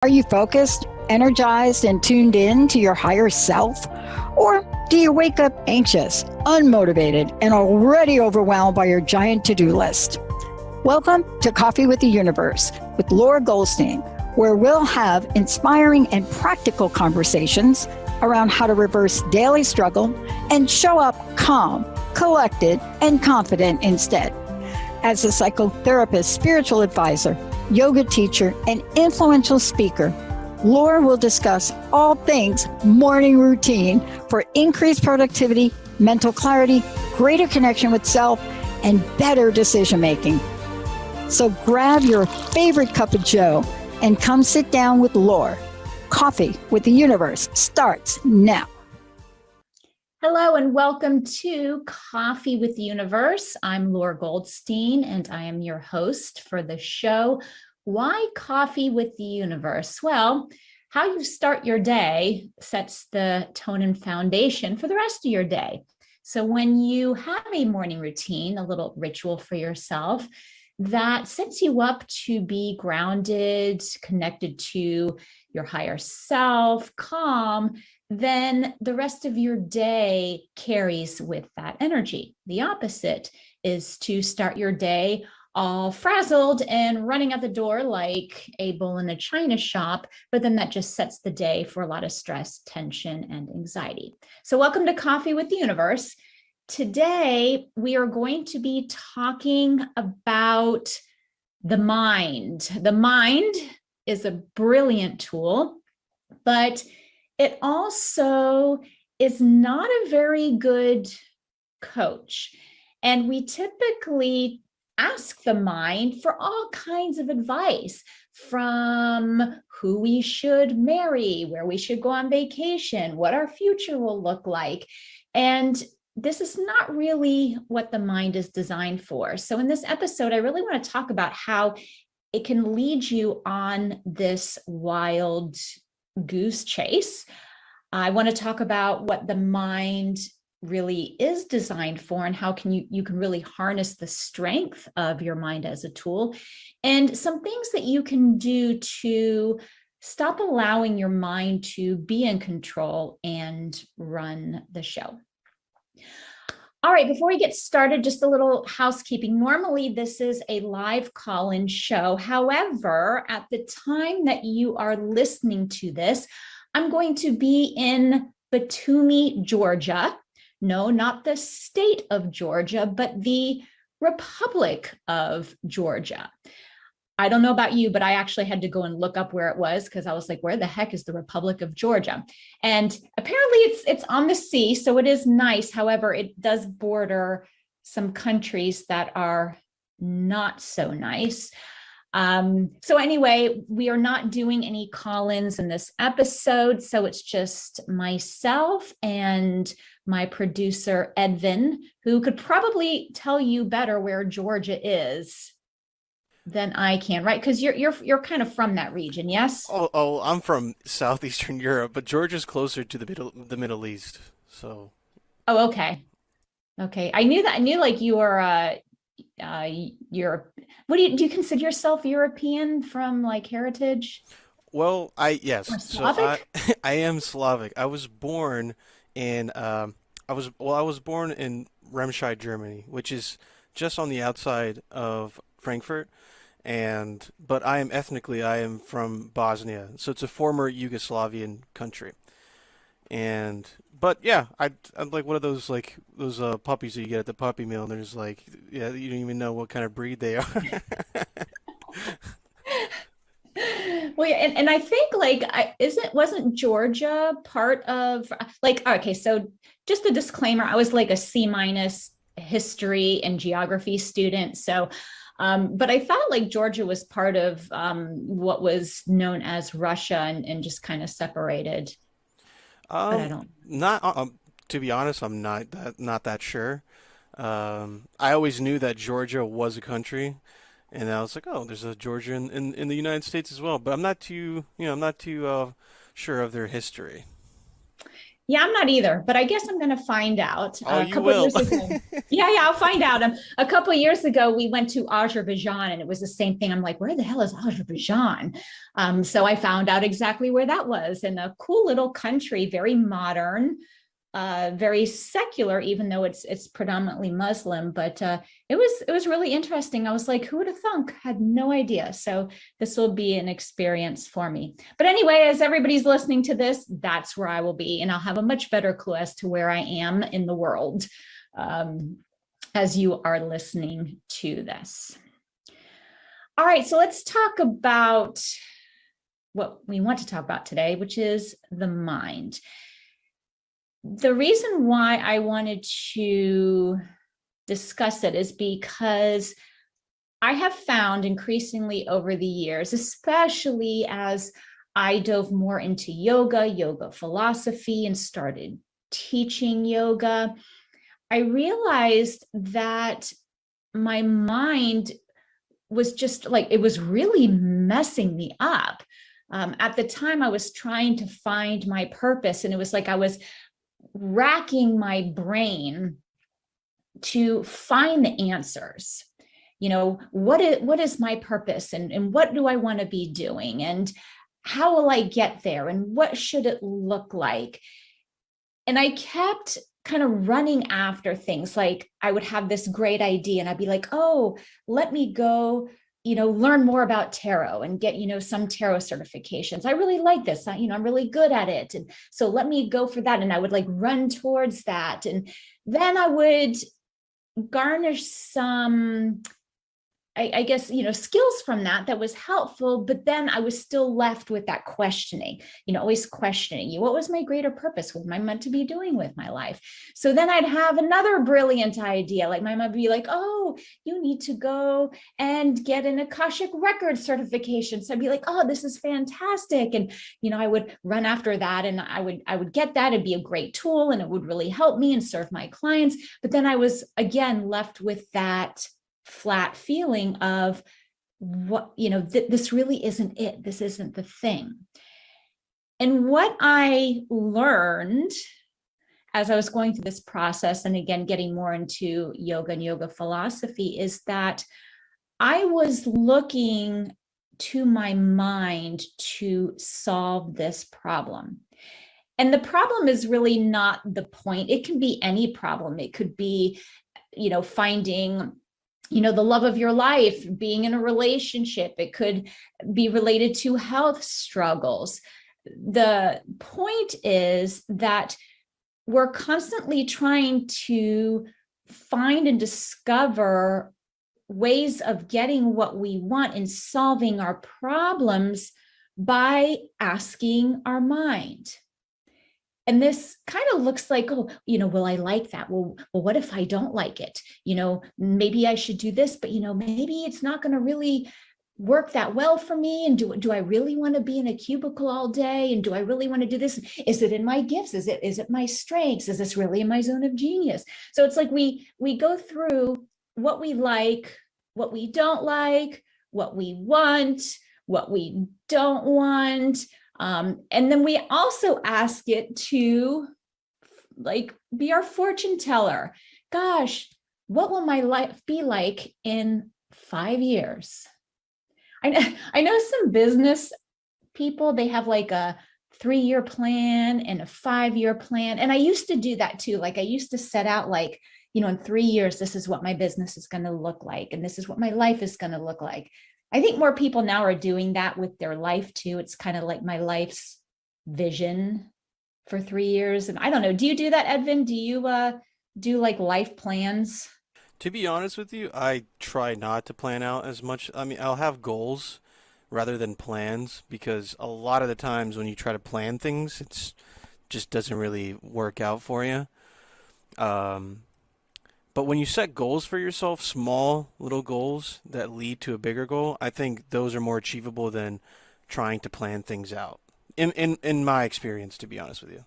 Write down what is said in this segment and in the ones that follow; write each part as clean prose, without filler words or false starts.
Are you focused, energized, and tuned in to your higher self? Or do you wake up anxious, unmotivated, and already overwhelmed by your giant to-do list? Welcome to Coffee with the Universe with Lore Goldstein, where we'll have inspiring and practical conversations around how to reverse daily struggle and show up calm, collected, and confident instead. As a psychotherapist, spiritual advisor, yoga teacher, and influential speaker, Lore will discuss all things morning routine for increased productivity, mental clarity, greater connection with self, and better decision making. So grab your favorite cup of joe and come sit down with Lore. Coffee with the Universe starts now. Hello and welcome to Coffee with the Universe. I'm Lore Goldstein and I am your host for the show. Why Coffee with the Universe? Well, how you start your day sets the tone and foundation for the rest of your day. So when you have a morning routine, a little ritual for yourself, that sets you up to be grounded, connected to your higher self, calm, then the rest of your day carries with that energy. The opposite is to start your day all frazzled and running out the door like a bull in a china shop, but then that just sets the day for a lot of stress, tension, and anxiety. So welcome to Coffee with the Universe. Today, we are going to be talking about the mind. The mind is a brilliant tool, but it also is not a very good coach. And we typically ask the mind for all kinds of advice, from who we should marry, where we should go on vacation, what our future will look like. And this is not really what the mind is designed for. So in this episode, I really want to talk about how it can lead you on this wild goose chase. I want to talk about what the mind really is designed for and how you can really harness the strength of your mind as a tool, and some things that you can do to stop allowing your mind to be in control and run the show. All right, before we get started, just a little housekeeping. Normally, this is a live call-in show. However, at the time that you are listening to this, I'm going to be in Batumi, Georgia. No, not the state of Georgia, but the Republic of Georgia. I don't know about you, but I actually had to go and look up where it was because I was like, where the heck is the Republic of Georgia? And apparently it's on the sea, so it is nice. However, it does border some countries that are not so nice. So anyway, we are not doing any call-ins in this episode. So it's just myself and my producer, Edvin, who could probably tell you better where Georgia is than I can, right? Because you're kind of from that region, yes? Oh, I'm from southeastern Europe, but Georgia's closer to the Middle East. So. Oh, okay. Okay. I knew that. I knew like you were Europe. What do you consider yourself European from like heritage? Well, yes. Or So Slavic? I am Slavic. I was born in I was born in Remscheid, Germany, which is just on the outside of Frankfurt. But I am from Bosnia, so it's a former Yugoslavian country. But yeah, I'm like one of those puppies that you get at the puppy mill, and there's like, yeah, you don't even know what kind of breed they are. Well, yeah, and I think like wasn't Georgia part of like, okay, so just a disclaimer, I was like a C- history and geography student. So but I thought like Georgia was part of what was known as Russia and just kind of separated. But I don't. Not to be honest, I'm not that sure. I always knew that Georgia was a country, and I was like, oh, there's a Georgia in the United States as well. But I'm not too sure of their history. Yeah, I'm not either, but I guess I'm going to find out. Oh, A you couple of will. years ago, yeah, I'll find out. A couple of years ago, we went to Azerbaijan, and it was the same thing. I'm like, where the hell is Azerbaijan? So I found out exactly where that was, in a cool little country, very modern, very secular, even though it's predominantly Muslim. But it was really interesting. I was like, who would have thunk? Had no idea. So this will be an experience for me. But anyway, as everybody's listening to this, that's where I will be, and I'll have a much better clue as to where I am in the world as you are listening to this. All right, so let's talk about what we want to talk about today, which is the mind. The reason why I wanted to discuss it is because I have found increasingly over the years, especially as I dove more into yoga philosophy, and started teaching yoga, I realized that my mind was just like, it was really messing me up. At the time, I was trying to find my purpose, and it was like I was racking my brain to find the answers. What is my purpose, and what do I want to be doing, and how will I get there, and what should it look like? And I kept kind of running after things. Like, I would have this great idea, and I'd be like, oh, let me go learn more about tarot and get some tarot certifications. I really like this. I'm really good at it, and so let me go for that. And I would like run towards that, and then I would garnish some, I guess, skills from that was helpful. But then I was still left with that questioning, always questioning, what was my greater purpose? What am I meant to be doing with my life? So then I'd have another brilliant idea. Like, my mom would be like, oh, you need to go and get an Akashic record certification. So I'd be like, oh, this is fantastic. And, I would run after that, and I would get that. It'd be a great tool, and it would really help me and serve my clients. But then I was again left with that flat feeling of, what, this really isn't it. This isn't the thing. And what I learned as I was going through this process, and again, getting more into yoga and yoga philosophy, is that I was looking to my mind to solve this problem. And the problem is really not the point. It can be any problem. It could be, finding the love of your life, being in a relationship. It could be related to health struggles. The point is that we're constantly trying to find and discover ways of getting what we want and solving our problems by asking our mind. And this kind of looks like, oh, will I like that? Well, what if I don't like it? Maybe I should do this, but, maybe it's not going to really work that well for me. And do I really want to be in a cubicle all day? And do I really want to do this? Is it in my gifts? Is it my strengths? Is this really in my zone of genius? So it's like we go through what we like, what we don't like, what we want, what we don't want. And then we also ask it to be our fortune teller. Gosh, what will my life be like in 5 years? I know some business people, they have like a 3-year plan and a 5-year plan. And I used to do that too. Like, I used to set out in 3 years, this is what my business is going to look like. And this is what my life is going to look like. I think more people now are doing that with their life too. It's kind of like my life's vision for 3 years. And I don't know, do you do that, Edvin? Do you do like life plans? To be honest with you, I try not to plan out as much. I mean, I'll have goals rather than plans, because a lot of the times when you try to plan things, it's just doesn't really work out for you. Um, but when you set goals for yourself, small little goals that lead to a bigger goal, I think those are more achievable than trying to plan things out. In my experience, to be honest with you.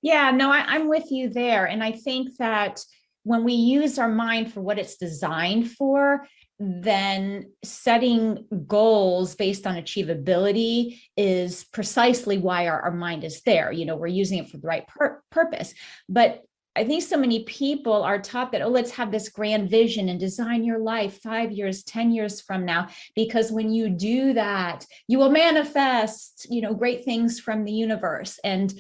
Yeah, no, I'm with you there. And I think that when we use our mind for what it's designed for, then setting goals based on achievability is precisely why our mind is there. We're using it for the right purpose. But I think so many people are taught that, oh, let's have this grand vision and design your life 5 years, 10 years from now, because when you do that, you will manifest, great things from the universe. And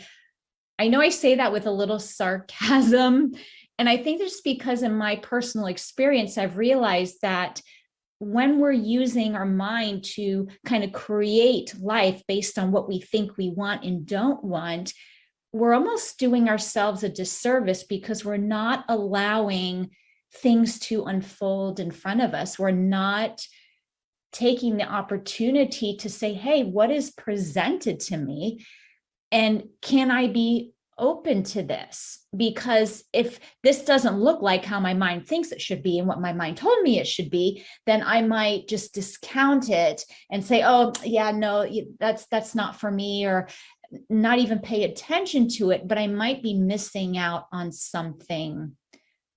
I know I say that with a little sarcasm. And I think just because in my personal experience, I've realized that when we're using our mind to kind of create life based on what we think we want and don't want, we're almost doing ourselves a disservice because we're not allowing things to unfold in front of us. We're not taking the opportunity to say, hey, what is presented to me? And can I be open to this? Because if this doesn't look like how my mind thinks it should be and what my mind told me it should be, then I might just discount it and say, oh yeah, no, that's not for me, or not even pay attention to it. But I might be missing out on something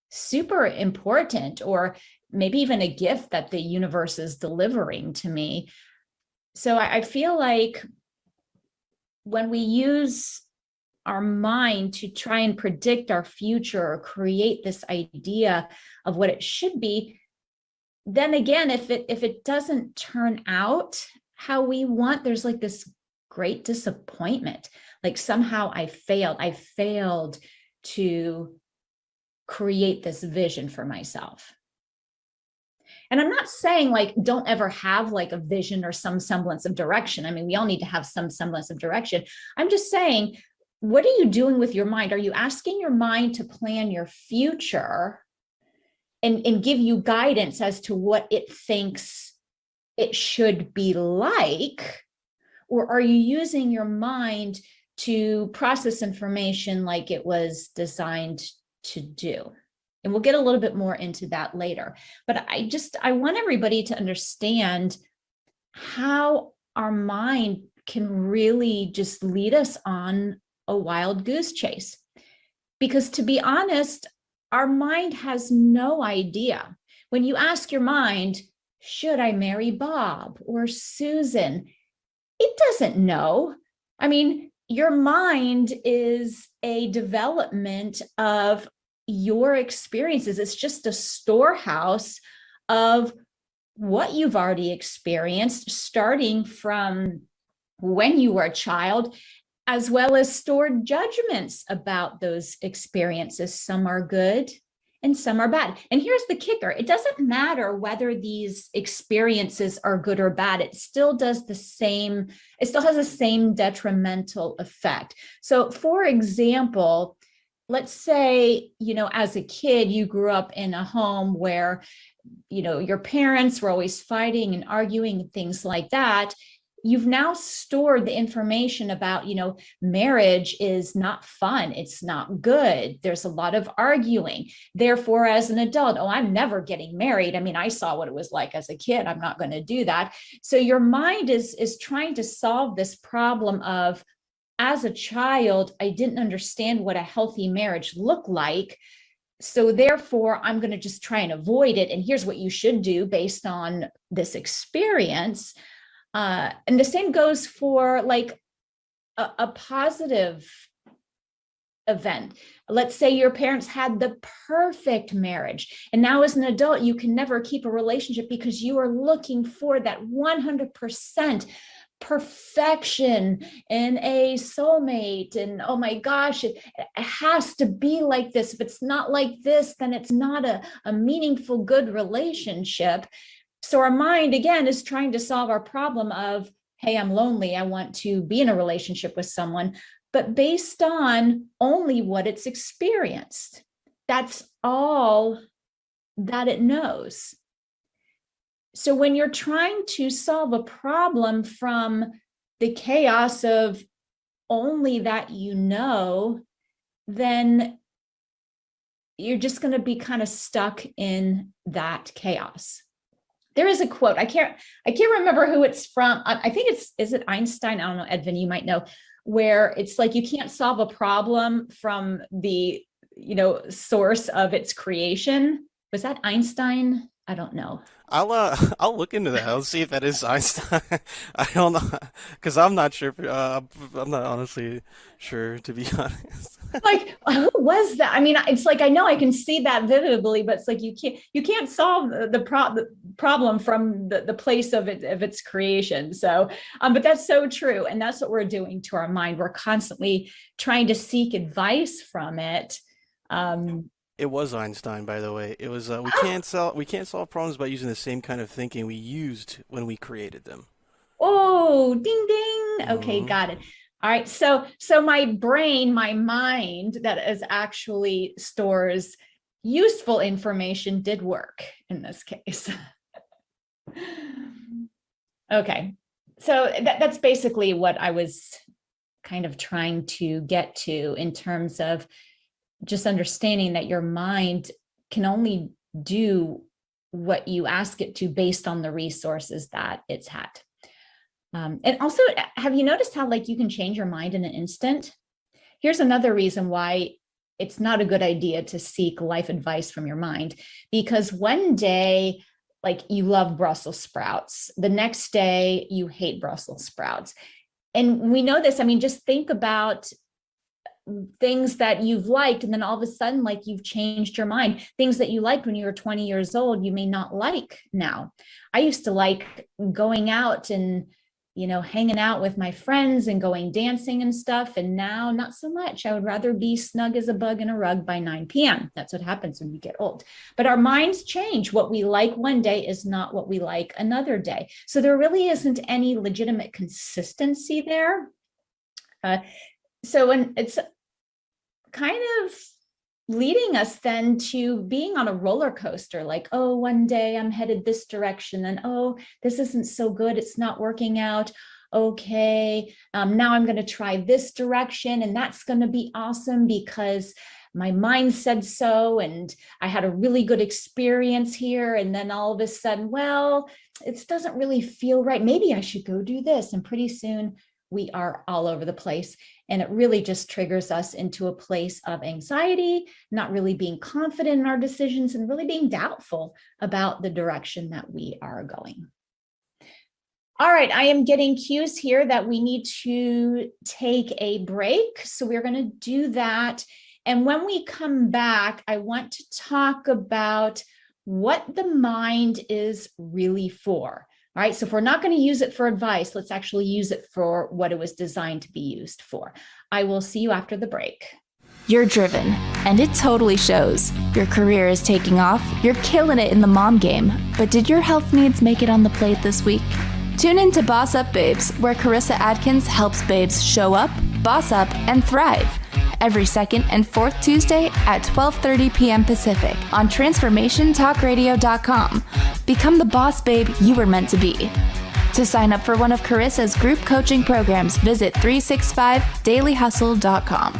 super important, or maybe even a gift that the universe is delivering to me. So I feel like when we use our mind to try and predict our future or create this idea of what it should be, then again, if it doesn't turn out how we want, there's like this great disappointment. Like somehow I failed to create this vision for myself. And I'm not saying like don't ever have like a vision or some semblance of direction. I mean, we all need to have some semblance of direction. I'm just saying, what are you doing with your mind? Are you asking your mind to plan your future and give you guidance as to what it thinks it should be like? Or are you using your mind to process information like it was designed to do? And we'll get a little bit more into that later. But I want everybody to understand how our mind can really just lead us on a wild goose chase. Because to be honest, our mind has no idea. When you ask your mind, should I marry Bob or Susan? It doesn't know. I mean, your mind is a development of your experiences. It's just a storehouse of what you've already experienced, starting from when you were a child, as well as stored judgments about those experiences. Some are good and some are bad. And here's the kicker. It doesn't matter whether these experiences are good or bad. It still does the same. It still has the same detrimental effect. So for example, let's say, as a kid, you grew up in a home where, your parents were always fighting and arguing and things like that. You've now stored the information about, marriage is not fun. It's not good. There's a lot of arguing. Therefore, as an adult, I'm never getting married. I mean, I saw what it was like as a kid. I'm not going to do that. So your mind is trying to solve this problem of, as a child, I didn't understand what a healthy marriage looked like. So therefore, I'm going to just try and avoid it. And here's what you should do based on this experience. And the same goes for like a positive event. Let's say your parents had the perfect marriage, and now as an adult, you can never keep a relationship because you are looking for that 100% perfection in a soulmate. And oh my gosh, it has to be like this. If it's not like this, then it's not a meaningful, good relationship. So our mind, again, is trying to solve our problem of, hey, I'm lonely. I want to be in a relationship with someone, but based on only what it's experienced. That's all that it knows. So when you're trying to solve a problem from the chaos of only that then you're just going to be kind of stuck in that chaos. There is a quote. I can't remember who it's from. I think is it Einstein? I don't know, Edvin, you might know, where it's like, you can't solve a problem from the, source of its creation. Was that Einstein? I don't know. I'll look into that. I'll see if that is Einstein. I don't know because I'm not sure. I'm not honestly sure, to be honest. Like, who was that? I mean, it's like I know I can see that vividly, but it's like you can't solve the problem from the place of its creation. So, but that's so true, and that's what we're doing to our mind. We're constantly trying to seek advice from it. Um, It was Einstein, by the way. It was we can't solve problems by using the same kind of thinking we used when we created them. Oh, ding, ding. Okay, Hmm. got it. All right. So my brain, my mind that is actually stores useful information did work in this case. Okay. So that's basically what I was kind of trying to get to in terms of just understanding that your mind can only do what you ask it to based on the resources that it's had. And also, have you noticed how like you can change your mind in an instant? Here's another reason why it's not a good idea to seek life advice from your mind, because one day, like you love Brussels sprouts, the next day you hate Brussels sprouts. And we know this. I mean, just think about things that you've liked, and then all of a sudden, like you've changed your mind. Things that you liked when you were 20 years old, you may not like now. I used to like going out and hanging out with my friends and going dancing and stuff. And now not so much. I would rather be snug as a bug in a rug by 9 p.m. That's what happens when you get old. But our minds change. What we like one day is not what we like another day. So there really isn't any legitimate consistency there. So it's kind of leading us then to being on a roller coaster, like, oh, one day I'm headed this direction, and oh, this isn't so good, it's not working out. Okay, now I'm going to try this direction, and that's going to be awesome because my mind said so, and I had a really good experience here. And then all of a sudden, well, it doesn't really feel right. Maybe I should go do this. And pretty soon we are all over the place. And it really just triggers us into a place of anxiety, not really being confident in our decisions, and really being doubtful about the direction that we are going. All right, I am getting cues here that we need to take a break. So we're going to do that. And when we come back, I want to talk about what the mind is really for. All right, so if we're not going to use it for advice, let's actually use it for what it was designed to be used for. I will see you after the break. You're driven, and it totally shows. Your career is taking off, you're killing it in the mom game. But did your health needs make it on the plate this week? Tune in to Boss Up Babes, where Carissa Adkins helps babes show up, boss up, and thrive. Every second and fourth Tuesday at 12:30 p.m. Pacific on TransformationTalkRadio.com. Become the boss babe you were meant to be. To sign up for one of Carissa's group coaching programs, visit 365dailyhustle.com.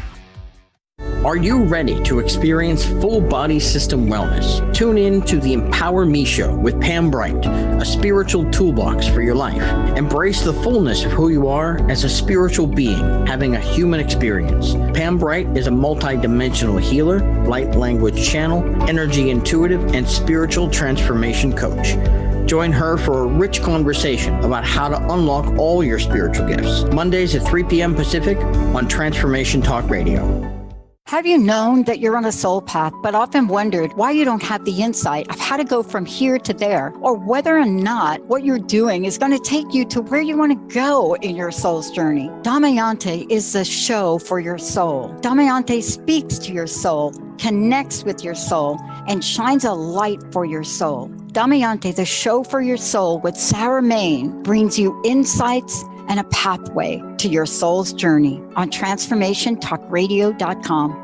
Are you ready to experience full body system wellness? Tune in to the Empower Me Show with Pam Bright, a spiritual toolbox for your life. Embrace the fullness of who you are as a spiritual being having a human experience. Pam Bright is a multidimensional healer, light language channel, energy intuitive, and spiritual transformation coach. Join her for a rich conversation about how to unlock all your spiritual gifts. Mondays at 3 p.m. Pacific on Transformation Talk Radio. Have you known that you're on a soul path, but often wondered why you don't have the insight of how to go from here to there, or whether or not what you're doing is going to take you to where you want to go in your soul's journey? Damayanti is the show for your soul. Damayanti speaks to your soul, connects with your soul, and shines a light for your soul. Damayanti, the show for your soul with Sarah Main, brings you insights and a pathway to your soul's journey on TransformationTalkRadio.com.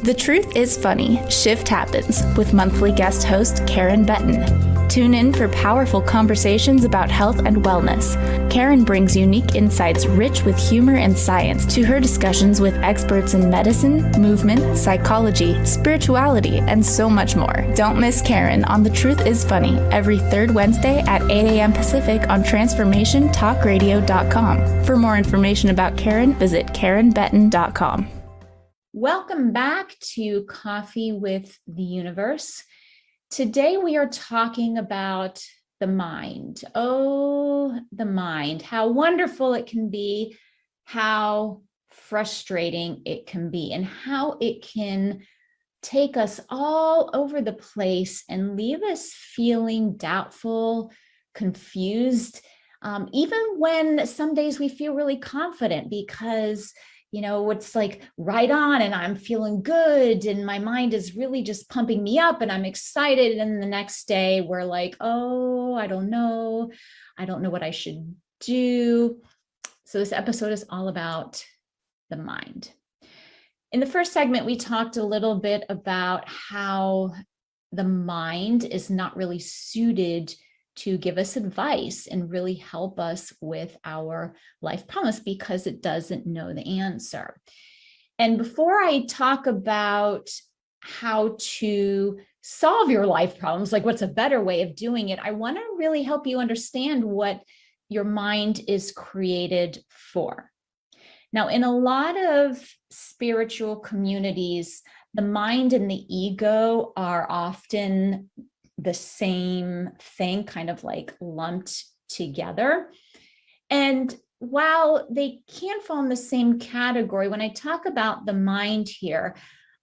The Truth is Funny, Shift Happens with monthly guest host Karen Betton. Tune in for powerful conversations about health and wellness. Karen brings unique insights rich with humor and science to her discussions with experts in medicine, movement, psychology, spirituality, and so much more. Don't miss Karen on The Truth is Funny every third Wednesday at 8 a.m. Pacific on TransformationTalkRadio.com. For more information about Karen, visit KarenBetton.com. Welcome back to Coffee with the Universe. Today we are talking about the mind. Oh, the mind, how wonderful it can be, how frustrating it can be, and how it can take us all over the place and leave us feeling doubtful, confused, even when some days we feel really confident because it's like right on and I'm feeling good and my mind is really just pumping me up and I'm excited. And the next day we're like, oh, I don't know what I should do. So this episode is all about the mind. In the first segment, we talked a little bit about how the mind is not really suited to give us advice and really help us with our life problems because it doesn't know the answer. And before I talk about how to solve your life problems, like what's a better way of doing it, I want to really help you understand what your mind is created for. Now, in a lot of spiritual communities, the mind and the ego are often the same thing, kind of like lumped together. And while they can fall in the same category, when I talk about the mind here,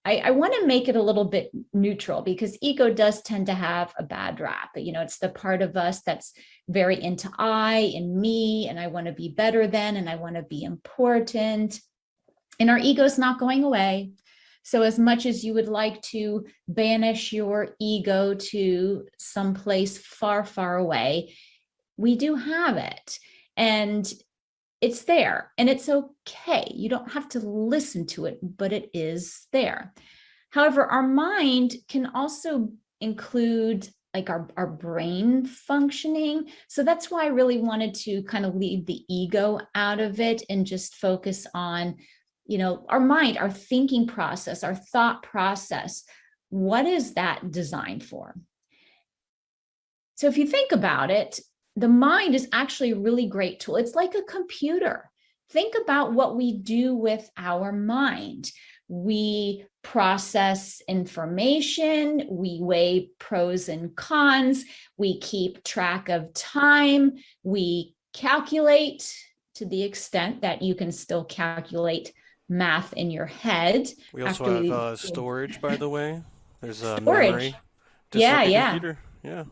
I want to make it a little bit neutral because ego does tend to have a bad rap. It's the part of us that's very into I and me, and I want to be better than, and I want to be important. And our ego is not going away. So as much as you would like to banish your ego to someplace far, far away, we do have it. And it's there and it's okay. You don't have to listen to it, but it is there. However, our mind can also include like our brain functioning. So that's why I really wanted to kind of leave the ego out of it and just focus on, our mind, our thinking process, our thought process. What is that designed for? So if you think about it, the mind is actually a really great tool. It's like a computer. Think about what we do with our mind. We process information, we weigh pros and cons, we keep track of time, we calculate to the extent that you can still calculate math in your head. We also have storage, by the way. There's storage. Memory. Just Yeah, like a yeah. computer. Yeah.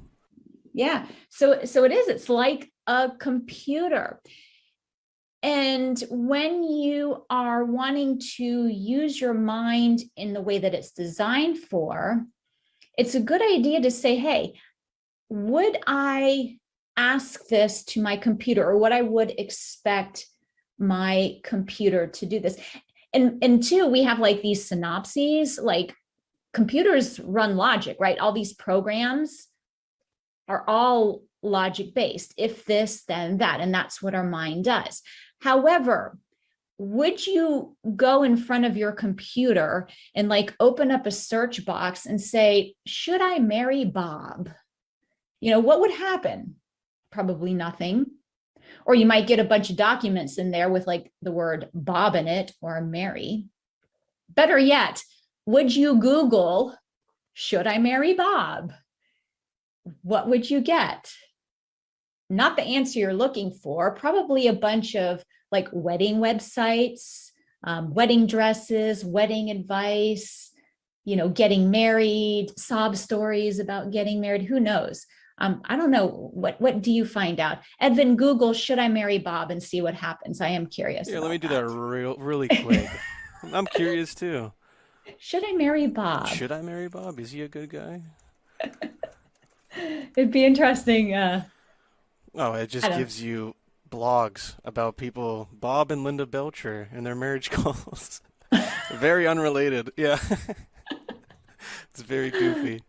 Yeah. So it's like a computer. And when you are wanting to use your mind in the way that it's designed for, it's a good idea to say, hey, would I ask this to my computer, or what I would expect my computer to do this? And two, we have like these synopses, like computers run logic, right? All these programs are all logic based. If this, then that, and that's what our mind does. However, would you go in front of your computer and like open up a search box and say, should I marry Bob? What would happen? Probably nothing. Or you might get a bunch of documents in there with like the word Bob in it or Mary. Better yet, would you Google, should I marry Bob? What would you get? Not the answer you're looking for, probably a bunch of like wedding websites, wedding dresses, wedding advice, getting married, sob stories about getting married. Who knows? I don't know. What do you find out? Edvin, Google, should I marry Bob, and see what happens. I am curious. Yeah, let me do that really quick. I'm curious too. Should I marry Bob? Should I marry Bob? Is he a good guy? It'd be interesting. It just gives you blogs about people, Bob and Linda Belcher, and their marriage calls. Very unrelated. Yeah. It's very goofy.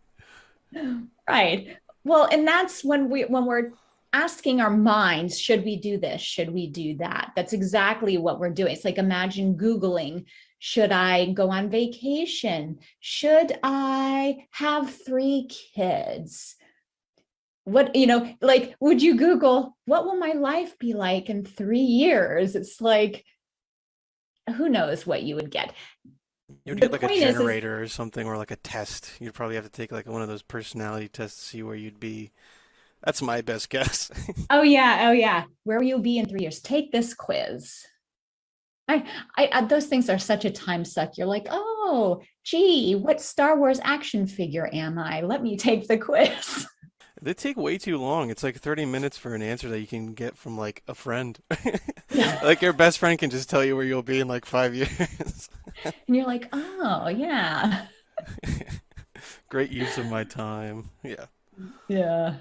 Right. Well, and that's when we're asking our minds, should we do this? Should we do that? That's exactly what we're doing. It's like, imagine Googling, should I go on vacation? Should I have 3 kids? What, would you Google, what will my life be like in 3 years? It's like, who knows what you would get. You would The get like a point is generator or something, or like a test. You'd probably have to take like one of those personality tests to see where you'd be. That's my best guess. oh yeah, oh yeah. Where will you be in 3 years? Take this quiz. Those things are such a time suck. You're like, oh, gee, what Star Wars action figure am I? Let me take the quiz. They take way too long. It's like 30 minutes for an answer that you can get from like a friend. Yeah. Like your best friend can just tell you where you'll be in like 5 years. And you're like, oh, yeah. Great use of my time. Yeah. Yeah.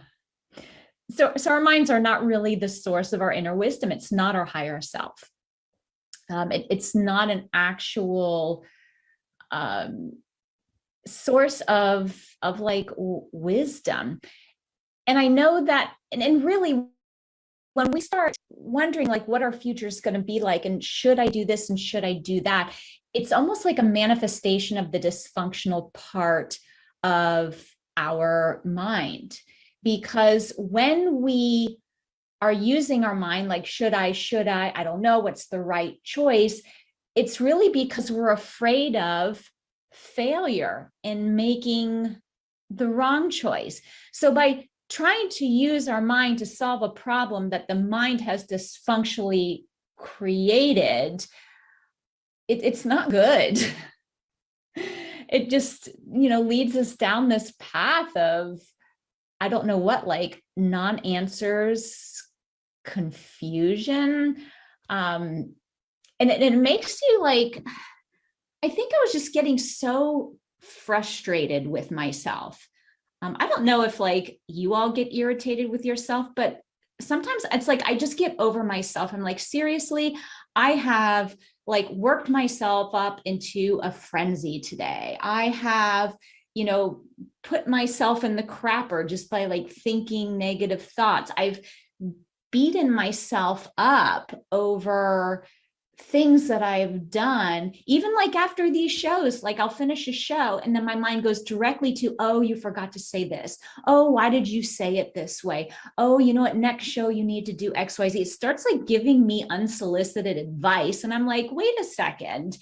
So our minds are not really the source of our inner wisdom. It's not our higher self. It's not an actual source of like wisdom. And I know that, and really, when we start wondering like what our future is going to be like, and should I do this and should I do that, it's almost like a manifestation of the dysfunctional part of our mind. Because when we are using our mind, like, should I don't know what's the right choice, it's really because we're afraid of failure and making the wrong choice. So by trying to use our mind to solve a problem that the mind has dysfunctionally created, it's not good. It just, leads us down this path of, I don't know what, like non-answers, confusion. And it makes you like, I think I was just getting so frustrated with myself. I don't know if like you all get irritated with yourself, but sometimes it's like, I just get over myself. I'm like, seriously, I have like worked myself up into a frenzy today. I have, put myself in the crapper just by like thinking negative thoughts. I've beaten myself up over things that I've done, even like after these shows, like I'll finish a show and then my mind goes directly to, oh, you forgot to say this. Oh, why did you say it this way? Oh, you know what, next show you need to do X, Y, Z. It starts like giving me unsolicited advice. And I'm like, wait a second,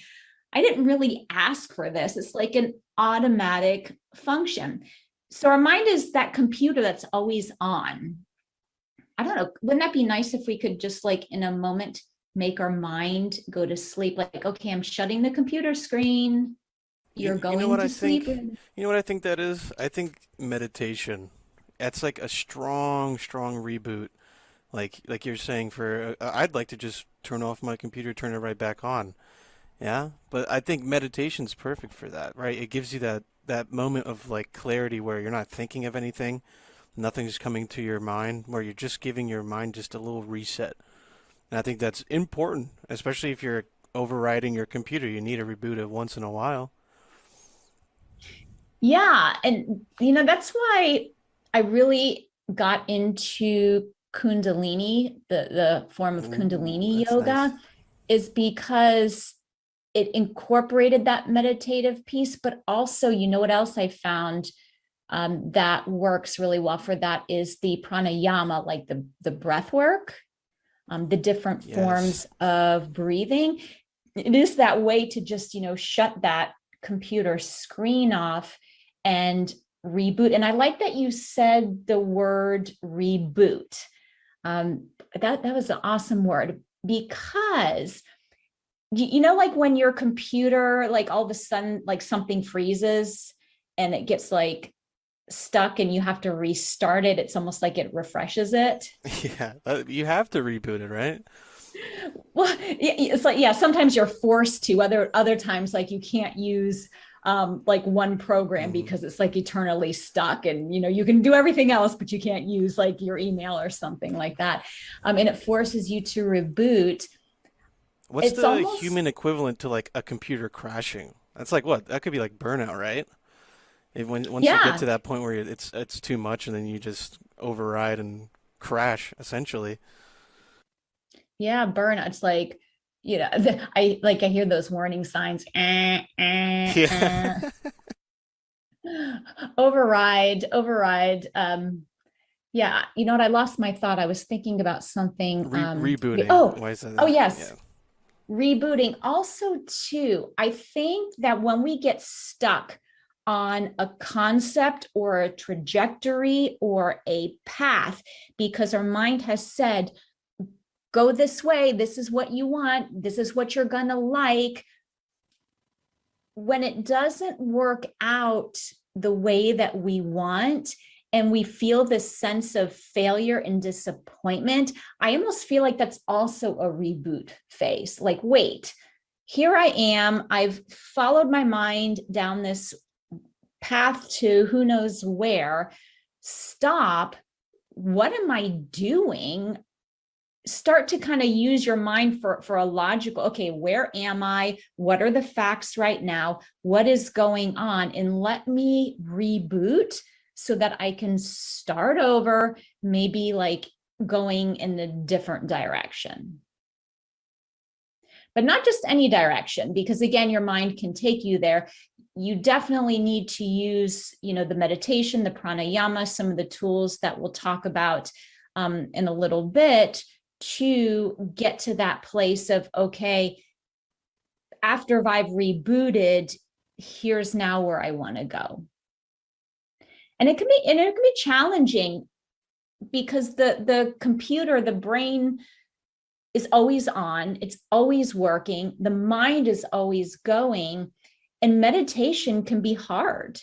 I didn't really ask for this. It's like an automatic function. So our mind is that computer that's always on. I don't know. Wouldn't that be nice if we could just like in a moment make our mind go to sleep? Like, okay, I'm shutting the computer screen. You're going to sleep. You know what I think that is? I think meditation. That's like a strong reboot. Like you're saying I'd like to just turn off my computer, turn it right back on. Yeah, but I think meditation's perfect for that, right? It gives you that moment of like clarity where you're not thinking of anything. Nothing's coming to your mind, where you're just giving your mind just a little reset. And I think that's important, especially if you're overriding your computer. You need to reboot it once in a while. Yeah. And, that's why I really got into Kundalini, the form of Kundalini yoga, nice. is because it incorporated that meditative piece, but also, what else I found that works really well for that is the pranayama, like the breath work. The different forms of breathing. It is that way to just, shut that computer screen off and reboot. And I like that you said the word reboot. That was an awesome word, because like when your computer, like all of a sudden, like something freezes and it gets like stuck and you have to restart it. It's almost like it refreshes it. Yeah, you have to reboot it, right? Well, it's like, yeah, sometimes you're forced to. Other times, like you can't use like one program because it's like eternally stuck, and you can do everything else, but you can't use like your email or something like that. And it forces you to reboot. What's the human equivalent to like a computer crashing? That's like what? That could be like burnout, right? Once you get to that point where it's too much, and then you just override and crash, essentially. Yeah, burnout. It's like, I hear those warning signs. Yeah. Override. Yeah, what? I lost my thought. I was thinking about something. Rebooting. Oh, Why is that? oh yes. Yeah. rebooting. Also, too, I think that when we get stuck on a concept or a trajectory or a path, because our mind has said, go this way, this is what you want, this is what you're going to like. When it doesn't work out the way that we want, and we feel this sense of failure and disappointment, I almost feel like that's also a reboot phase. Like, wait, here I am. I've followed my mind down this path to who knows where. Stop. What am I doing? Start to kind of use your mind for a logical, okay, where am I? What are the facts right now? What is going on? And let me reboot so that I can start over, maybe like going in a different direction. But not just any direction, because again, your mind can take you there. You definitely need to use, the meditation, the pranayama, some of the tools that we'll talk about in a little bit, to get to that place of, okay, after I've rebooted, here's now where I want to go. And it can be challenging, because the computer, the brain is always on, it's always working, the mind is always going, and meditation can be hard.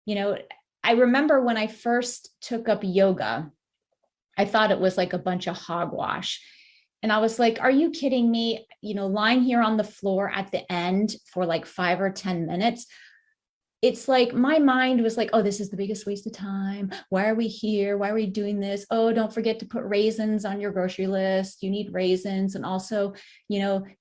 I remember when I first took up yoga, I thought it was like a bunch of hogwash. And I was like, are you kidding me? Lying here on the floor at the end for like 5 or 10 minutes. It's like my mind was like, oh, this is the biggest waste of time. Why are we here? Why are we doing this? Oh, don't forget to put raisins on your grocery list. You need raisins. And also,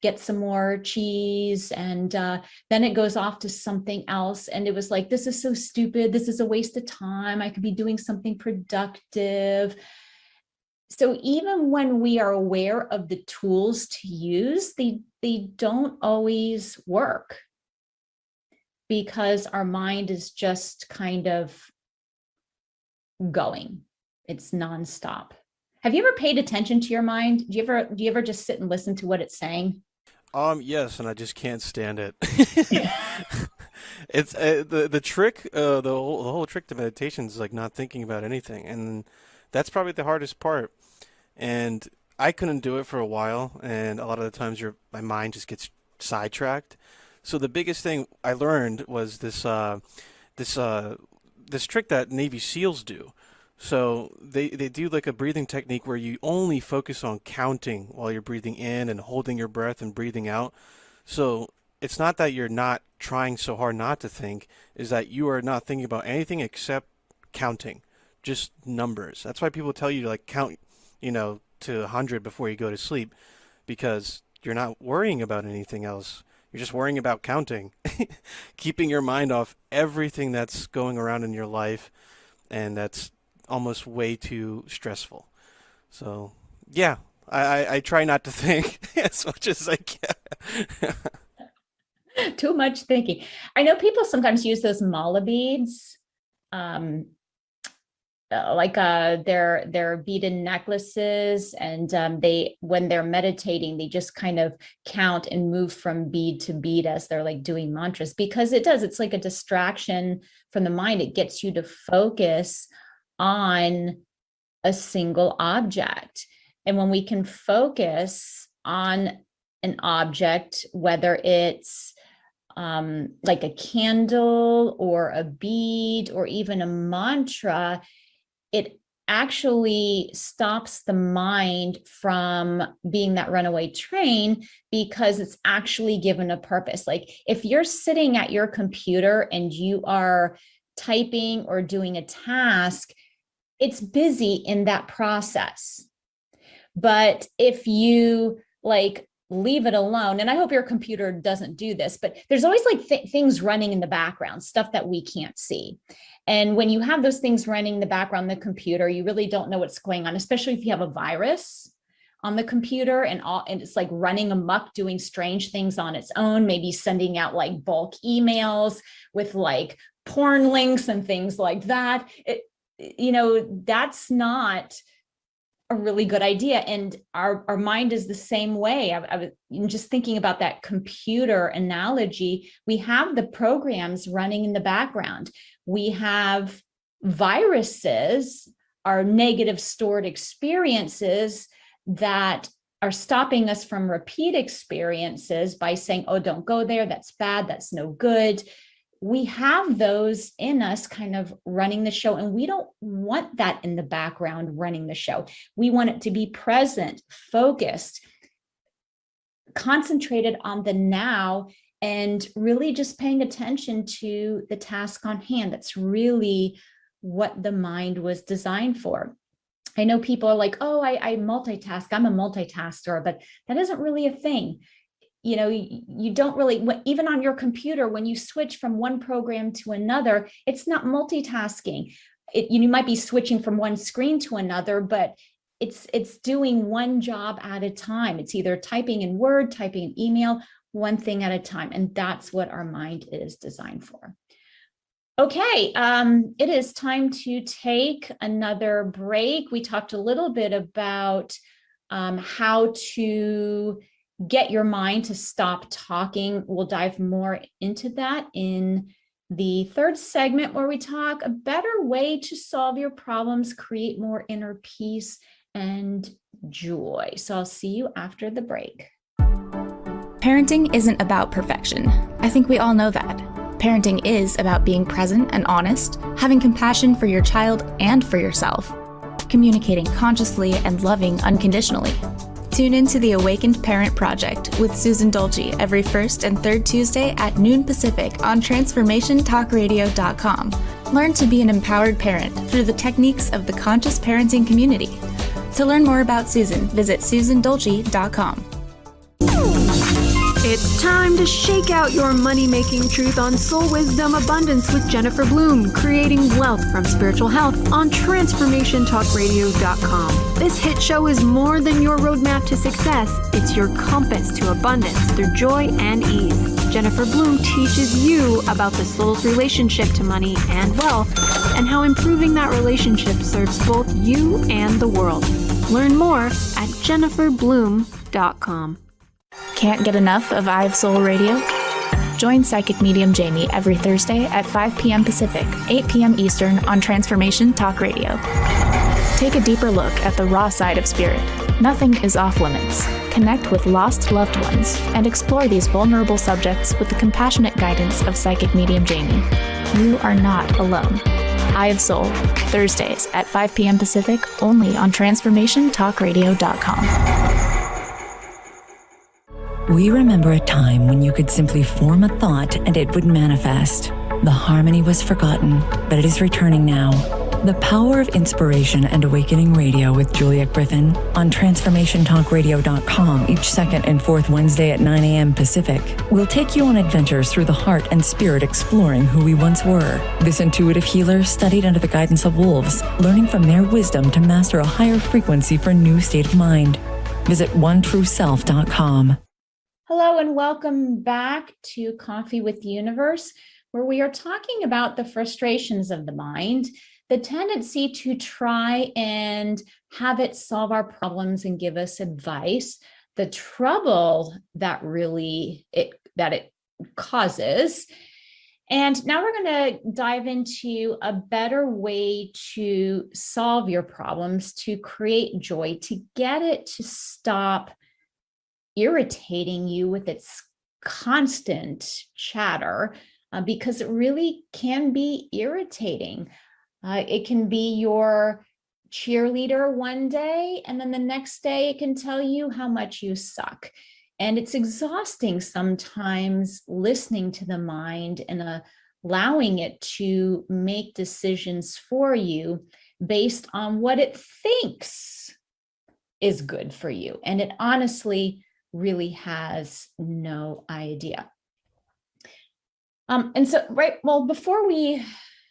get some more cheese. And then it goes off to something else. And it was like, this is so stupid. This is a waste of time. I could be doing something productive. So even when we are aware of the tools to use, they don't always work, because our mind is just kind of going. It's nonstop. Have you ever paid attention to your mind? Do you ever just sit and listen to what it's saying? Yes, and I just can't stand it. It's the trick, the whole trick to meditation is like not thinking about anything, and that's probably the hardest part. And I couldn't do it for a while, and a lot of the times my mind just gets sidetracked. So the biggest thing I learned was this trick that Navy SEALs do. So they do like a breathing technique where you only focus on counting while you're breathing in and holding your breath and breathing out. So it's not that you're not trying so hard not to think, is that you are not thinking about anything except counting, just numbers. That's why people tell you to like count, to 100 before you go to sleep, because you're not worrying about anything else. You're just worrying about counting, keeping your mind off everything that's going around in your life, and that's almost way too stressful. So, yeah, I try not to think as much as I can. Too much thinking. I know people sometimes use those mala beads, their beaded necklaces, and when they're meditating, they just kind of count and move from bead to bead as they're like doing mantras, because it's like a distraction from the mind. It gets you to focus on a single object. And when we can focus on an object, whether it's like a candle or a bead or even a mantra, it actually stops the mind from being that runaway train, because it's actually given a purpose. Like if you're sitting at your computer and you are typing or doing a task, it's busy in that process. But if you leave it alone, and I hope your computer doesn't do this, but there's always things running in the background, stuff that we can't see. And when you have those things running in the background, the computer, you really don't know what's going on, especially if you have a virus on the computer and it's like running amok, doing strange things on its own, maybe sending out bulk emails with porn links and things like that. That's not a really good idea. And our mind is the same way. I was just thinking about that computer analogy. We have the programs running in the background. We have viruses, our negative stored experiences that are stopping us from repeat experiences by saying, oh, don't go there. That's bad. That's no good. We have those in us kind of running the show, and we don't want that in the background running the show. We want it to be present, focused, concentrated on the now, and really just paying attention to the task on hand. That's really what the mind was designed for. I know people are like, oh, I multitask. I'm a multitasker, but that isn't really a thing. You know, you don't really, even on your computer, when you switch from one program to another, it's not multitasking. You might be switching from one screen to another, but it's doing one job at a time. It's either typing in Word, typing in email, one thing at a time. And that's what our mind is designed for. Okay, it is time to take another break. We talked a little bit about how to get your mind to stop talking. We'll dive more into that in the third segment, where we talk a better way to solve your problems, create more inner peace and joy. So I'll see you after the break. Parenting isn't about perfection. I think we all know that. Parenting is about being present and honest, having compassion for your child and for yourself, communicating consciously and loving unconditionally. Tune in to the Awakened Parent Project with Susan Dolce every first and third Tuesday at noon Pacific on TransformationTalkRadio.com. Learn to be an empowered parent through the techniques of the conscious parenting community. To learn more about Susan, visit SusanDolce.com. It's time to shake out your money-making truth on Soul Wisdom Abundance with Jennifer Bloom, creating wealth from spiritual health on TransformationTalkRadio.com. This hit show is more than your roadmap to success. It's your compass to abundance through joy and ease. Jennifer Bloom teaches you about the soul's relationship to money and wealth, and how improving that relationship serves both you and the world. Learn more at JenniferBloom.com. Can't get enough of I Have Soul Radio? Join Psychic Medium Jamie every Thursday at 5 p.m. Pacific, 8 p.m. Eastern on Transformation Talk Radio. Take a deeper look at the raw side of spirit. Nothing is off limits. Connect with lost loved ones and explore these vulnerable subjects with the compassionate guidance of Psychic Medium Jamie. You are not alone. I Have Soul, Thursdays at 5 p.m. Pacific, only on TransformationTalkRadio.com. We remember a time when you could simply form a thought and it would manifest. The harmony was forgotten, but it is returning now. The Power of Inspiration and Awakening Radio with Juliet Griffin on TransformationTalkRadio.com each second and fourth Wednesday at 9 a.m. Pacific will take you on adventures through the heart and spirit, exploring who we once were. This intuitive healer studied under the guidance of wolves, learning from their wisdom to master a higher frequency for a new state of mind. Visit OneTrueSelf.com. Hello and welcome back to Coffee with the Universe, where we are talking about the frustrations of the mind, the tendency to try and have it solve our problems and give us advice, the trouble that it causes. And now we're going to dive into a better way to solve your problems, to create joy, to get it to stop irritating you with its constant chatter, because it really can be irritating. It can be your cheerleader one day, and then the next day it can tell you how much you suck. And it's exhausting sometimes listening to the mind and allowing it to make decisions for you based on what it thinks is good for you. And it honestly really has no idea. And so,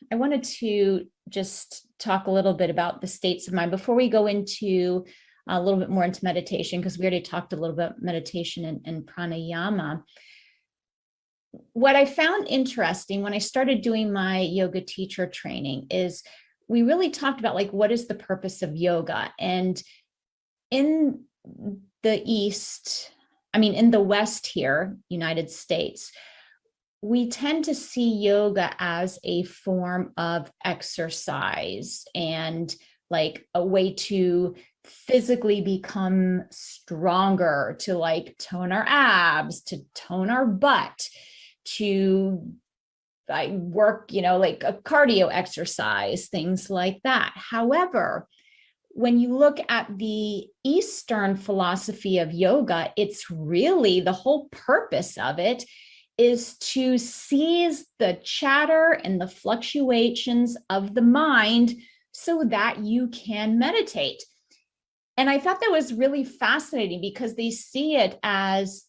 I wanted to just talk a little bit about the states of mind before we go into a little bit more into meditation, because we already talked a little bit about meditation and pranayama. What I found interesting when I started doing my yoga teacher training is we really talked about, like, what is the purpose of yoga? And in the East, in the West here, United States, we tend to see yoga as a form of exercise and like a way to physically become stronger, to like tone our abs, to tone our butt, to work, like a cardio exercise, things like that. However, when you look at the Eastern philosophy of yoga, it's really the whole purpose of it is to seize the chatter and the fluctuations of the mind so that you can meditate. And I thought that was really fascinating because they see it as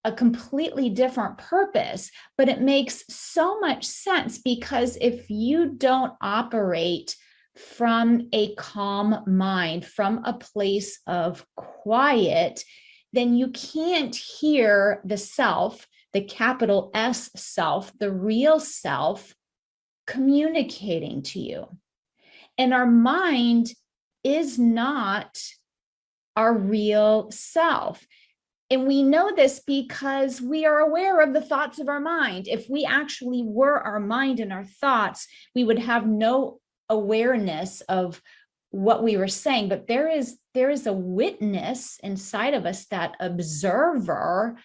a completely different purpose, but it makes so much sense because if you don't operate from a calm mind, from a place of quiet, then you can't hear the self, the capital S self, the real self communicating to you. And our mind is not our real self. And we know this because we are aware of the thoughts of our mind. If we actually were our mind and our thoughts, we would have no awareness of what we were saying. But there is a witness inside of us, that observer,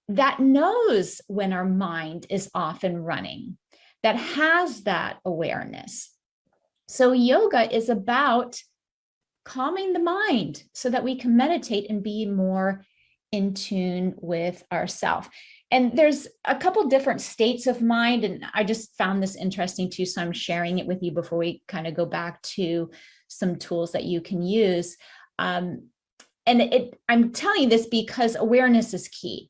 that knows when our mind is off and running, that has that awareness. So yoga is about calming the mind so that we can meditate and be more in tune with ourselves. And there's a couple different states of mind, and I just found this interesting too, so I'm sharing it with you before we kind of go back to some tools that you can use. I'm telling you this because awareness is key.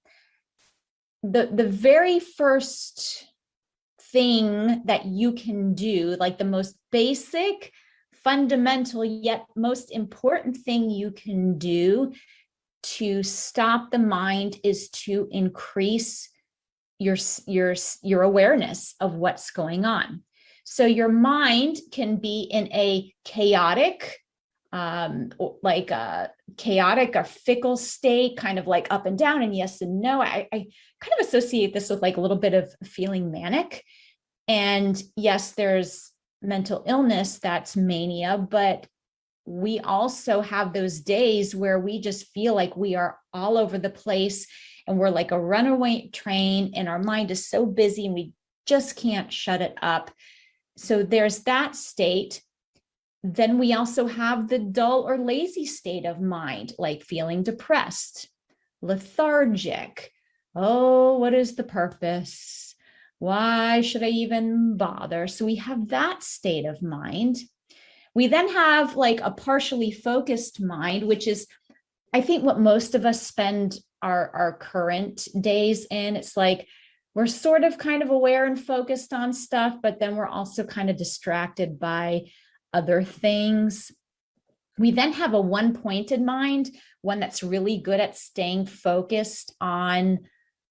The very first thing that you can do, like the most basic, fundamental, yet most important thing you can do to stop the mind, is to increase your awareness of what's going on. So your mind can be in a chaotic, or fickle state, kind of like up and down and yes and no. I kind of associate this with like a little bit of feeling manic. And yes, there's mental illness, that's mania, but we also have those days where we just feel like we are all over the place and we're like a runaway train and our mind is so busy and we just can't shut it up. So there's that state. Then we also have the dull or lazy state of mind, like feeling depressed, lethargic. Oh, what is the purpose? Why should I even bother? So we have that state of mind. We then have like a partially focused mind, which is, I think, what most of us spend our current days in. It's like we're sort of kind of aware and focused on stuff, but then we're also kind of distracted by other things. We then have a one-pointed mind, one that's really good at staying focused on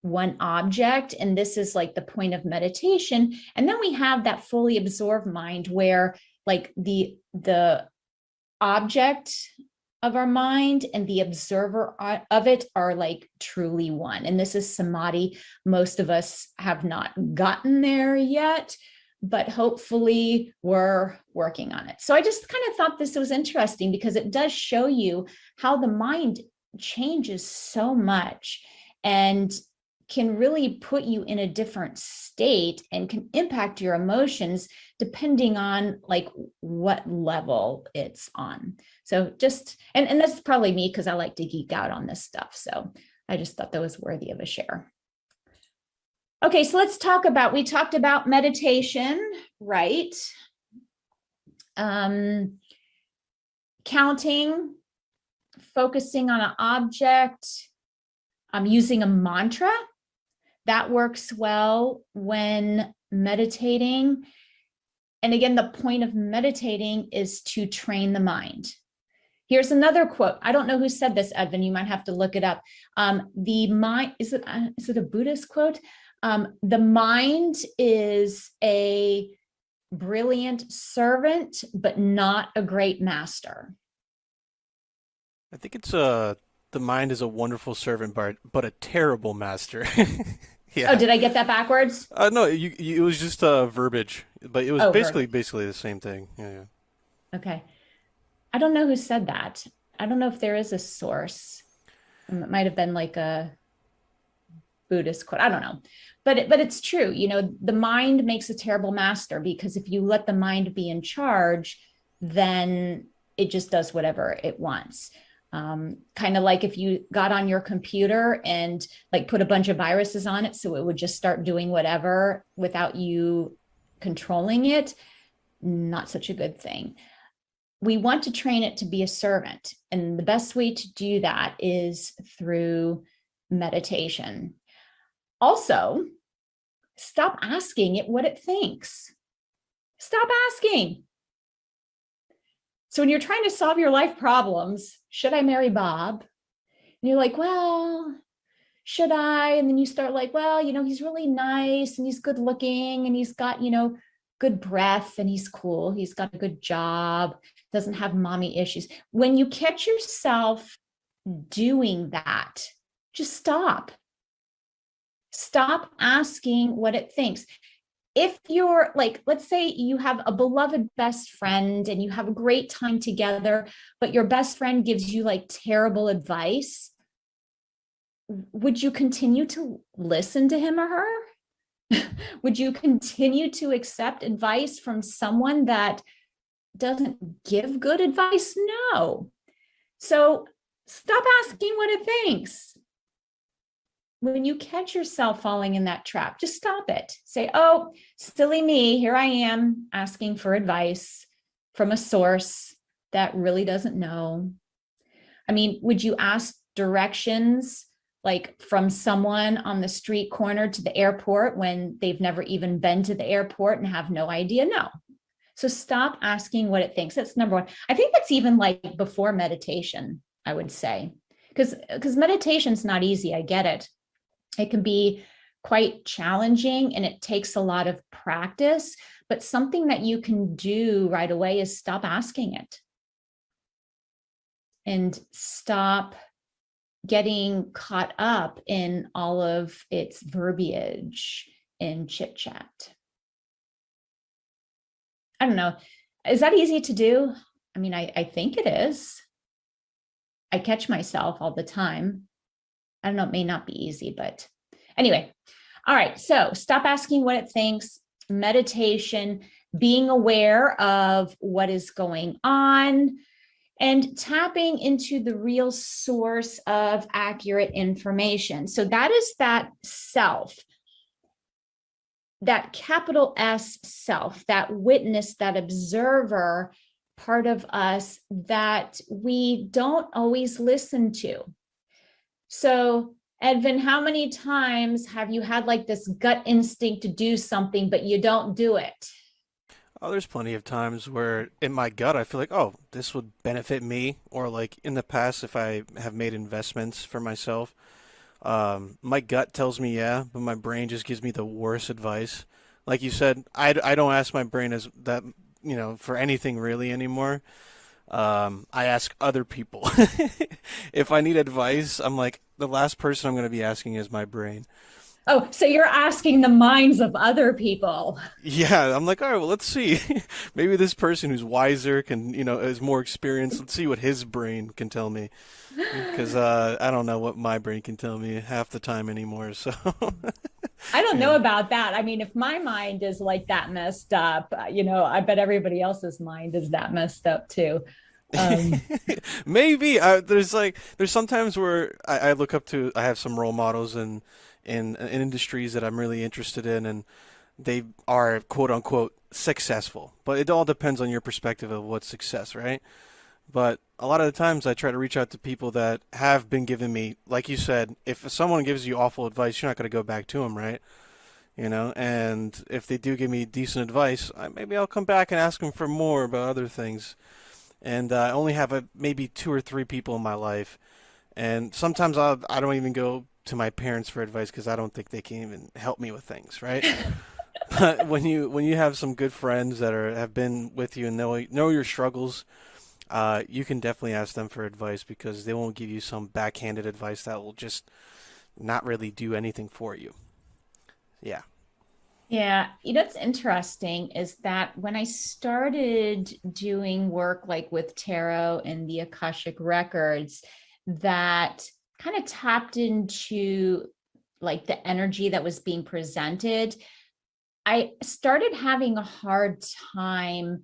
one object. And this is like the point of meditation. And then we have that fully absorbed mind where like the object of our mind and the observer of it are like truly one. And this is samadhi. Most of us have not gotten there yet, but hopefully we're working on it. So I just kind of thought this was interesting because it does show you how the mind changes so much and can really put you in a different state and can impact your emotions depending on like what level it's on. So just, and that's probably me because I like to geek out on this stuff. So I just thought that was worthy of a share. Okay, so let's talk about, we talked about meditation, right? Counting, focusing on an object, using a mantra. That works well when meditating. And again, the point of meditating is to train the mind. Here's another quote. I don't know who said this, Edvin. You might have to look it up. The mind, is it a Buddhist quote? The mind is a brilliant servant, but not a great master. I think it's the mind is a wonderful servant, but a terrible master. Oh, Yeah. did I get that backwards? No, it was just verbiage, but it was Oh, basically the same thing. Yeah, yeah. okay. I don't know who said that. I don't know if there is a source. It might have been like a Buddhist quote. I don't know. But it's true. The mind makes a terrible master, because if you let the mind be in charge, then it just does whatever it wants. Kind of like if you got on your computer and like put a bunch of viruses on it so it would just start doing whatever without you controlling it. Not such a good thing. We want to train it to be a servant. And the best way to do that is through meditation. Also, stop asking it what it thinks. Stop asking. So when you're trying to solve your life problems, should I marry Bob? And you're like, well, should I? And then you start like, well, he's really nice and he's good looking and he's got, good breath and he's cool. He's got a good job, doesn't have mommy issues. When you catch yourself doing that, just stop. Stop asking what it thinks. If you're like, let's say you have a beloved best friend and you have a great time together, but your best friend gives you like terrible advice, would you continue to listen to him or her? Would you continue to accept advice from someone that doesn't give good advice? No. So stop asking what it thinks. When you catch yourself falling in that trap, just stop it. Say, oh, silly me, here I am asking for advice from a source that really doesn't know. I mean, would you ask directions like from someone on the street corner to the airport when they've never even been to the airport and have no idea? No. So stop asking what it thinks. That's number one. I think that's even like before meditation, I would say, because meditation's not easy. I get it. It can be quite challenging and it takes a lot of practice, but something that you can do right away is stop asking it and stop getting caught up in all of its verbiage and chit chat. I don't know. Is that easy to do? I mean, I think it is. I catch myself all the time. I don't know, it may not be easy, but anyway. All right, so stop asking what it thinks, meditation, being aware of what is going on, and tapping into the real source of accurate information. So that is that self, that capital S self, that witness, that observer part of us that we don't always listen to. So, Edvin, how many times have you had like this gut instinct to do something, but you don't do it? Oh, there's plenty of times where in my gut I feel like, oh, this would benefit me, or like in the past if I have made investments for myself, my gut tells me yeah, but my brain just gives me the worst advice. Like you said, I don't ask my brain as that, for anything really anymore. I ask other people. If I need advice, I'm like, the last person I'm going to be asking is my brain. Oh, so you're asking the minds of other people. Yeah, I'm like, all right, well, let's see. Maybe this person who's wiser can, is more experienced. Let's see what his brain can tell me. Because I don't know what my brain can tell me half the time anymore. So I don't know about that. I mean, if my mind is like that messed up, I bet everybody else's mind is that messed up too. Maybe there's sometimes where I look up to, I have some role models in industries that I'm really interested in, and they are quote unquote successful. But it all depends on your perspective of what's success, right? But a lot of the times I try to reach out to people that have been giving me, like you said, if someone gives you awful advice, you're not going to go back to them, right? And if they do give me decent advice, maybe I'll come back and ask them for more about other things. And I only have maybe 2 or 3 people in my life. And sometimes I don't even go to my parents for advice because I don't think they can even help me with things, right? But when you have some good friends that have been with you and know your struggles, you can definitely ask them for advice because they won't give you some backhanded advice that will just not really do anything for you. Yeah. Yeah, what's interesting is that when I started doing work like with tarot and the Akashic records, that kind of tapped into like the energy that was being presented, I started having a hard time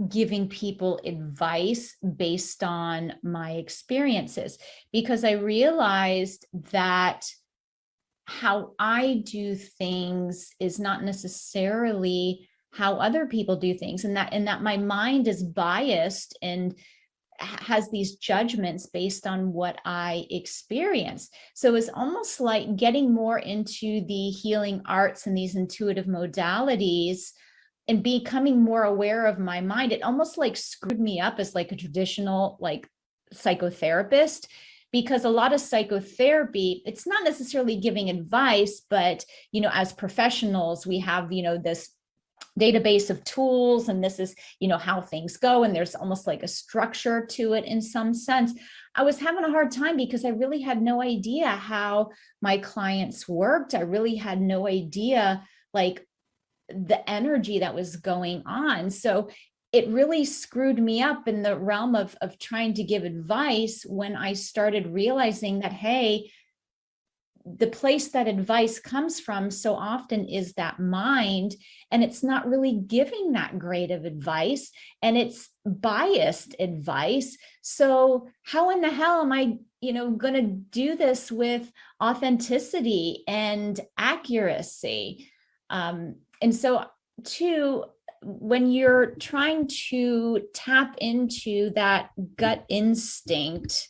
giving people advice based on my experiences because I realized that how I do things is not necessarily how other people do things, and that my mind is biased and has these judgments based on what I experience. So it's almost like getting more into the healing arts and these intuitive modalities and becoming more aware of my mind. It almost like screwed me up as like a traditional like psychotherapist, because a lot of psychotherapy, it's not necessarily giving advice, but as professionals, we have this database of tools, and this is how things go, and there's almost like a structure to it in some sense. I was having a hard time because I really had no idea how my clients worked. I really had no idea like the energy that was going on. So it really screwed me up in the realm of trying to give advice when I started realizing that, hey, the place that advice comes from so often is that mind, and it's not really giving that great of advice, and it's biased advice. So how in the hell am I, going to do this with authenticity and accuracy? And so too, when you're trying to tap into that gut instinct,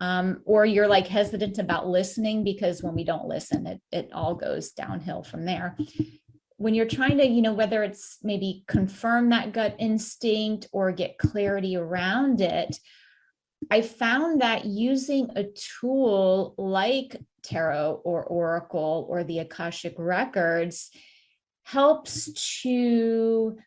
or you're like hesitant about listening, because when we don't listen, it all goes downhill from there. When you're trying to, whether it's maybe confirm that gut instinct or get clarity around it, I found that using a tool like tarot or oracle or the Akashic records helps to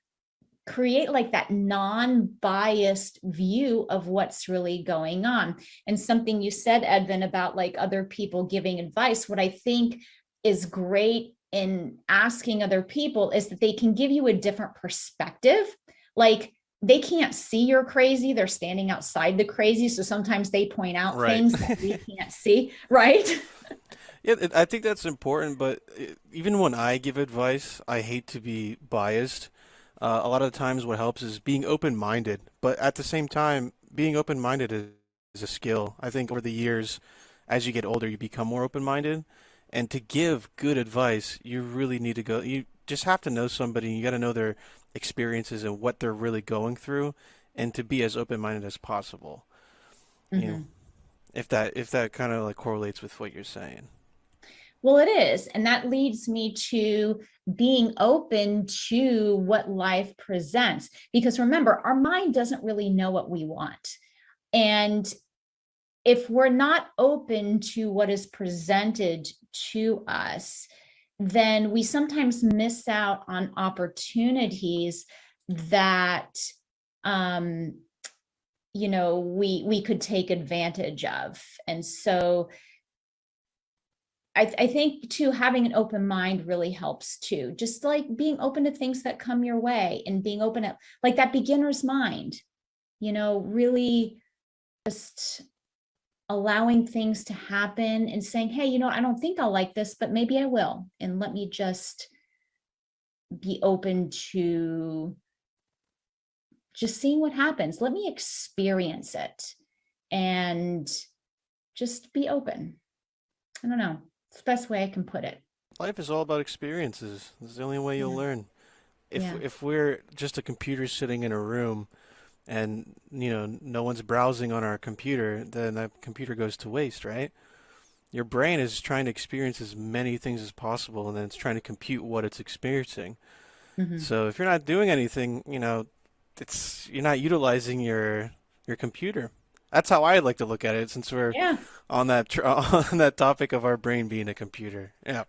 create like that non-biased view of what's really going on. And something you said, Edvin, about like other people giving advice, what I think is great in asking other people is that they can give you a different perspective. Like they can't see you're crazy, they're standing outside the crazy, so sometimes they point out things that we can't see, right? Yeah, I think that's important, but even when I give advice, I hate to be biased. A lot of the times what helps is being open-minded, but at the same time, being open-minded is a skill. I think over the years, as you get older, you become more open-minded, and to give good advice, you really need to you just have to know somebody, you got to know their experiences and what they're really going through, and to be as open-minded as possible. Mm-hmm. You know, if that kind of like correlates with what you're saying. Well, it is. And that leads me to being open to what life presents. Because remember, our mind doesn't really know what we want. And if we're not open to what is presented to us, then we sometimes miss out on opportunities that we could take advantage of. And so I think too, having an open mind really helps too. Just like being open to things that come your way and being open at like that beginner's mind, really just allowing things to happen and saying, hey, I don't think I'll like this, but maybe I will. And let me just be open to just seeing what happens. Let me experience it and just be open. I don't know. It's the best way I can put it. Life is all about experiences. It's the only way you'll learn. If we're just a computer sitting in a room and, no one's browsing on our computer, then that computer goes to waste, right? Your brain is trying to experience as many things as possible, and then it's trying to compute what it's experiencing. Mm-hmm. So if you're not doing anything, you're not utilizing your computer. That's how I like to look at it, since we're on that on that topic of our brain being a computer. Yeah.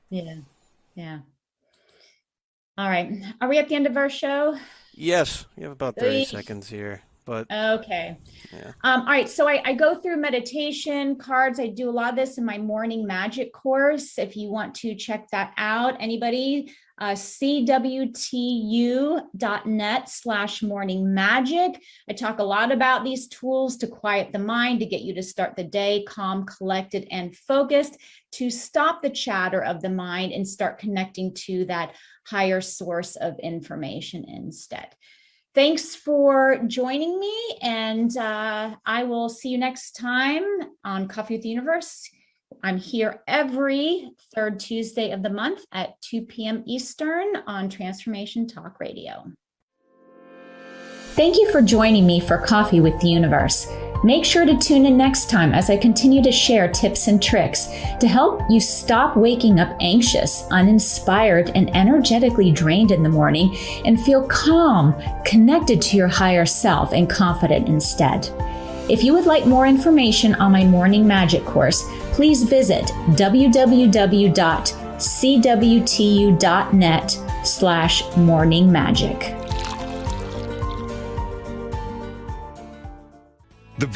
All right. Are we at the end of our show? Yes, we have about 30 seconds here. But okay. yeah. All right. So I go through meditation cards. I do a lot of this in my morning magic course. If you want to check that out, anybody, cwtu.net/morning magic. I talk a lot about these tools to quiet the mind, to get you to start the day calm, collected, and focused, to stop the chatter of the mind and start connecting to that higher source of information instead. Thanks for joining me, and I will see you next time on Coffee with the Universe. I'm here every third Tuesday of the month at 2 p.m. Eastern on Transformation Talk Radio. Thank you for joining me for Coffee with the Universe. Make sure to tune in next time as I continue to share tips and tricks to help you stop waking up anxious, uninspired, and energetically drained in the morning and feel calm, connected to your higher self, and confident instead. If you would like more information on my morning magic course, please visit www.cwtu.net/morningmagic.